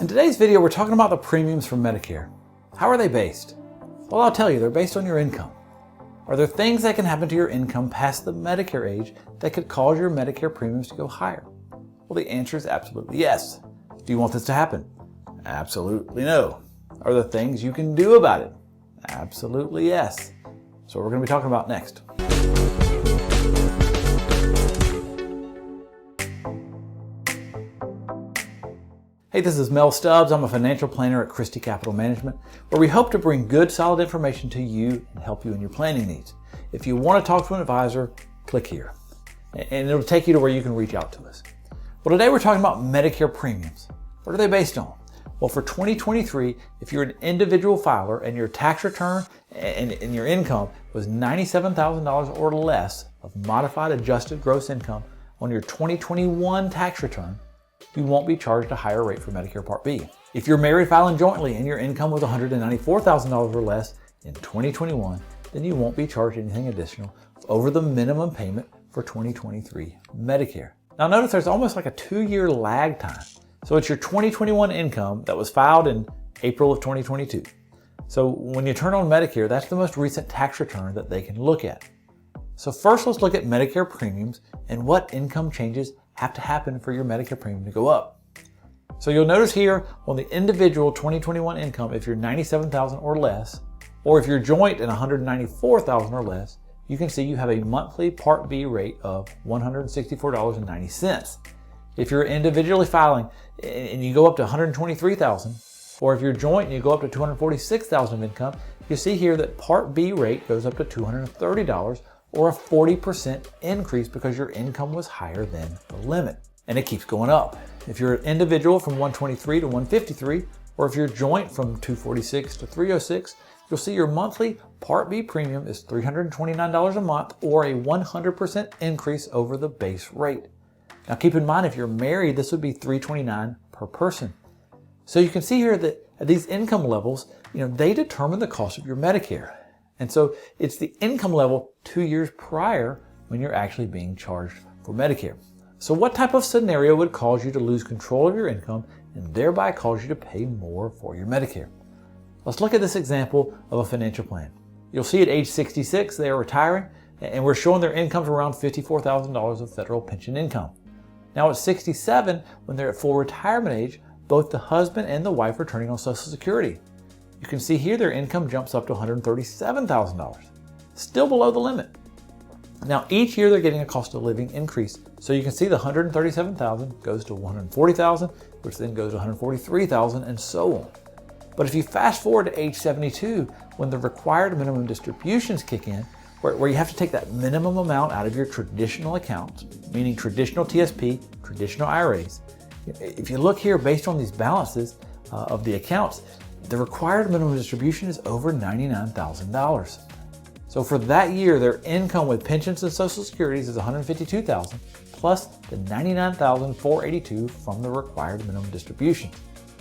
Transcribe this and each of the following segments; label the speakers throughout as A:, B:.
A: In today's video, we're talking about the premiums for Medicare. How are they based? Well, I'll tell you, they're based on your income. Are there things that can happen to your income past the Medicare age that could cause your Medicare premiums to go higher? Well, the answer is absolutely yes. Do you want this to happen? Absolutely no. Are there things you can do about it? Absolutely yes. So what we're going to be talking about next. Hey, this is Mel Stubbs. I'm a financial planner at Christy Capital Management, where we hope to bring good, solid information to you and help you in your planning needs. If you want to talk to an advisor, click here, and it'll take you to where you can reach out to us. Well, today we're talking about Medicare premiums. What are they based on? Well, for 2023, if you're an individual filer and your tax return and your income was $97,000 or less of modified adjusted gross income on your 2021 tax return, you won't be charged a higher rate for Medicare Part B. If you're married filing jointly and your income was $194,000 or less in 2021, then you won't be charged anything additional over the minimum payment for 2023 Medicare. Now notice there's almost like a 2-year lag time. So it's your 2021 income that was filed in April of 2022. So when you turn on Medicare, that's the most recent tax return that they can look at. So first let's look at Medicare premiums and what income changes have to happen for your Medicare premium to go up. So you'll notice here on the individual 2021 income, if you're $97,000 or less, or if you're joint and $194,000 or less, you can see you have a monthly Part B rate of $164.90. If you're individually filing and you go up to $123,000, or if you're joint and you go up to $246,000 of income, you see here that Part B rate goes up to $230, or a 40% increase because your income was higher than the limit. And it keeps going up. If you're an individual from 123 to 153, or if you're joint from 246 to 306, you'll see your monthly Part B premium is $329 a month, or a 100% increase over the base rate. Now keep in mind, if you're married, this would be $329 per person. So you can see here that at these income levels, they determine the cost of your Medicare. And so it's the income level 2 years prior when you're actually being charged for Medicare. So what type of scenario would cause you to lose control of your income and thereby cause you to pay more for your Medicare? Let's look at this example of a financial plan. You'll see at age 66, they are retiring, and we're showing their incomes around $54,000 of federal pension income. Now at 67, when they're at full retirement age, both the husband and the wife are turning on Social Security. You can see here their income jumps up to $137,000, still below the limit. Now each year they're getting a cost of living increase. So you can see the $137,000 goes to $140,000, which then goes to $143,000, and so on. But if you fast forward to age 72, when the required minimum distributions kick in, where you have to take that minimum amount out of your traditional accounts, meaning traditional TSP, traditional IRAs. If you look here based on these balances of the accounts, the required minimum distribution is over $99,000. So for that year, their income with pensions and Social Securities is $152,000 plus the $99,482 from the required minimum distribution.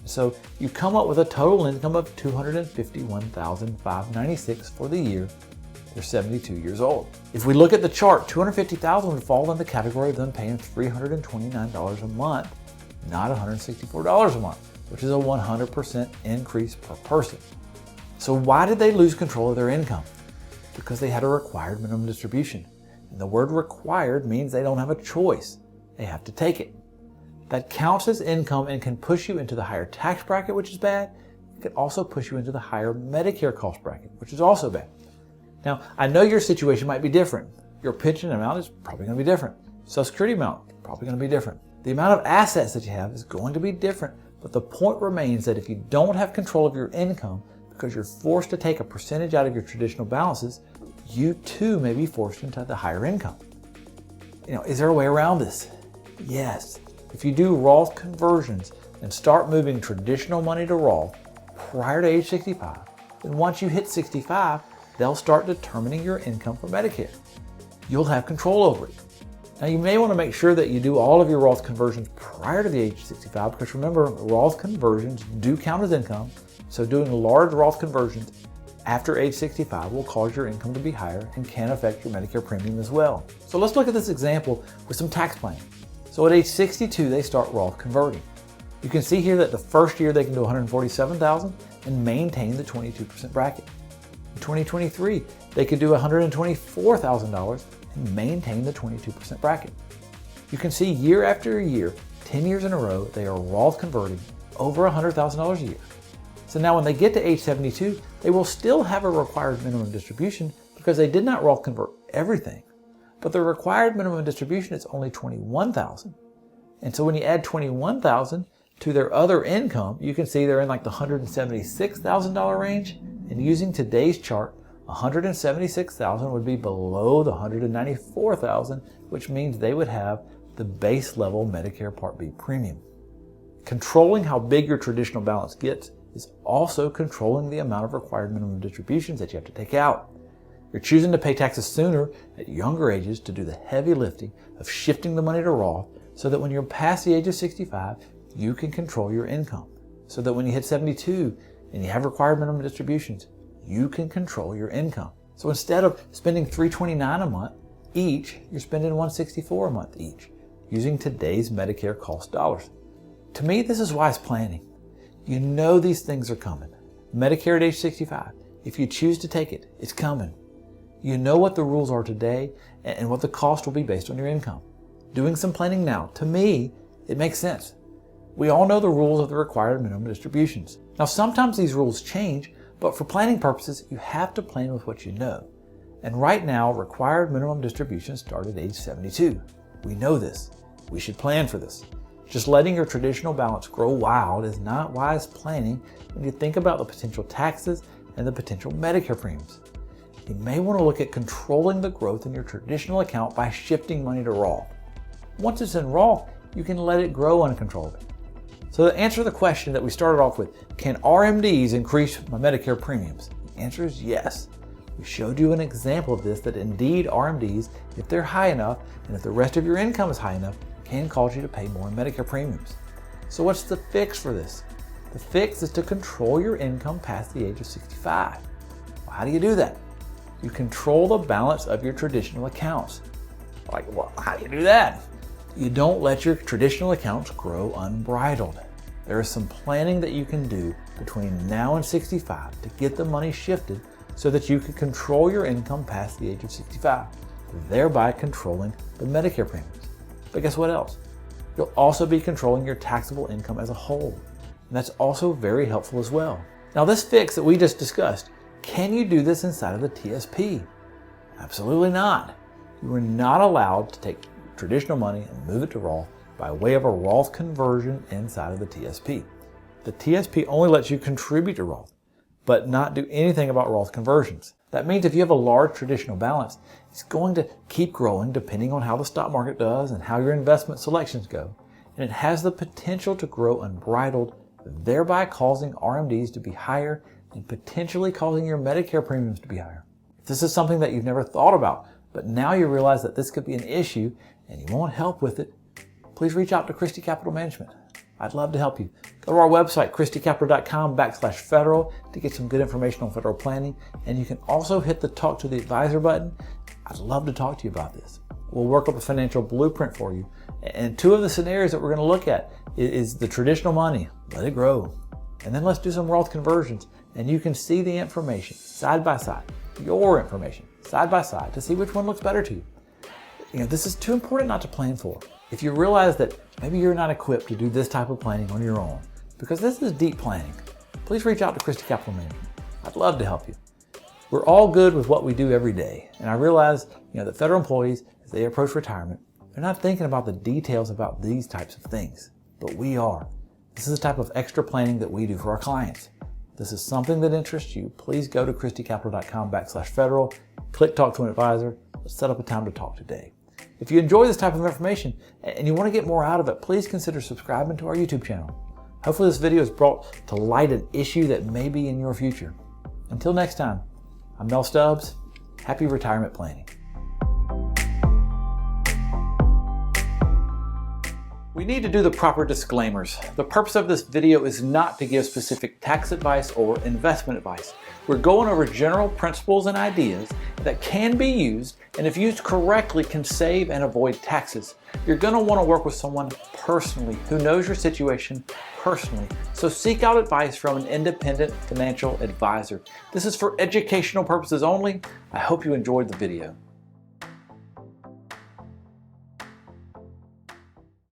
A: So you come up with a total income of $251,596 for the year. They're 72 years old. If we look at the chart, $250,000 would fall in the category of them paying $329 a month, not $164 a month, which is a 100% increase per person. So why did they lose control of their income? Because they had a required minimum distribution. And the word required means they don't have a choice. They have to take it. That counts as income and can push you into the higher tax bracket, which is bad. It can also push you into the higher Medicare cost bracket, which is also bad. Now, I know your situation might be different. Your pension amount is probably going to be different. Social Security amount, probably going to be different. The amount of assets that you have is going to be different. But the point remains that if you don't have control of your income because you're forced to take a percentage out of your traditional balances, you too may be forced into the higher income. Is there a way around this? Yes. If you do Roth conversions and start moving traditional money to Roth prior to age 65, then once you hit 65, they'll start determining your income for Medicare. You'll have control over it. Now you may want to make sure that you do all of your Roth conversions prior to the age of 65, because remember, Roth conversions do count as income. So doing large Roth conversions after age 65 will cause your income to be higher and can affect your Medicare premium as well. So let's look at this example with some tax planning. So at age 62, they start Roth converting. You can see here that the first year they can do $147,000 and maintain the 22% bracket. In 2023, they could do $124,000 and maintain the 22% bracket. You can see year after year, 10 years in a row, they are Roth converting over $100,000 a year. So now when they get to age 72, they will still have a required minimum distribution because they did not Roth convert everything. But the required minimum distribution is only $21,000. And so when you add $21,000 to their other income, you can see they're in like the $176,000 range. And using today's chart, $176,000 would be below the $194,000, which means they would have the base level Medicare Part B premium. Controlling how big your traditional balance gets is also controlling the amount of required minimum distributions that you have to take out. You're choosing to pay taxes sooner at younger ages to do the heavy lifting of shifting the money to Roth so that when you're past the age of 65, you can control your income. So that when you hit 72 and you have required minimum distributions, you can control your income. So instead of spending $329 a month each, you're spending $164 a month each, using today's Medicare cost dollars. To me, this is wise planning. You know these things are coming. Medicare at age 65, if you choose to take it, it's coming. You know what the rules are today and what the cost will be based on your income. Doing some planning now, to me, it makes sense. We all know the rules of the required minimum distributions. Now, sometimes these rules change, but for planning purposes, you have to plan with what you know. And right now, required minimum distributions start at age 72. We know this. We should plan for this. Just letting your traditional balance grow wild is not wise planning when you think about the potential taxes and the potential Medicare premiums. You may want to look at controlling the growth in your traditional account by shifting money to Roth. Once it's in Roth, you can let it grow uncontrollably. So to answer the question that we started off with, can RMDs increase my Medicare premiums? The answer is yes. We showed you an example of this, that indeed RMDs, if they're high enough and if the rest of your income is high enough, can cause you to pay more in Medicare premiums. So what's the fix for this? The fix is to control your income past the age of 65. Well, how do you do that? You control the balance of your traditional accounts. Well, how do you do that? You don't let your traditional accounts grow unbridled. There is some planning that you can do between now and 65 to get the money shifted so that you can control your income past the age of 65, thereby controlling the Medicare premiums. But guess what else? You'll also be controlling your taxable income as a whole. And that's also very helpful as well. Now, this fix that we just discussed, can you do this inside of the TSP? Absolutely not. You are not allowed to take traditional money and move it to Roth by way of a Roth conversion inside of the TSP. The TSP only lets you contribute to Roth, but not do anything about Roth conversions. That means if you have a large traditional balance, it's going to keep growing depending on how the stock market does and how your investment selections go. And it has the potential to grow unbridled, thereby causing RMDs to be higher and potentially causing your Medicare premiums to be higher. If this is something that you've never thought about, but now you realize that this could be an issue and you want help with it, please reach out to Christy Capital Management. I'd love to help you. Go to our website, christycapital.com/federal, to get some good information on federal planning. And you can also hit the Talk to the Advisor button. I'd love to talk to you about this. We'll work up a financial blueprint for you. And two of the scenarios that we're going to look at is the traditional money, let it grow. And then let's do some Roth conversions. And you can see the information side by side, your information side by side, to see which one looks better to you. This is too important not to plan for. If you realize that maybe you're not equipped to do this type of planning on your own, because this is deep planning, please reach out to Christy Capital Management. I'd love to help you. We're all good with what we do every day. And I realize, that federal employees, as they approach retirement, they're not thinking about the details about these types of things, but we are. This is the type of extra planning that we do for our clients. If this is something that interests you, please go to christycapital.com/federal, click Talk to an Advisor. Let's set up a time to talk today. If you enjoy this type of information and you want to get more out of it, please consider subscribing to our YouTube channel. Hopefully this video has brought to light an issue that may be in your future. Until next time, I'm Mel Stubbs. Happy retirement planning. We need to do the proper disclaimers. The purpose of this video is not to give specific tax advice or investment advice. We're going over general principles and ideas that can be used, and if used correctly can save and avoid taxes. You're going to want to work with someone personally who knows your situation personally. So seek out advice from an independent financial advisor. This is for educational purposes only. I hope you enjoyed the video.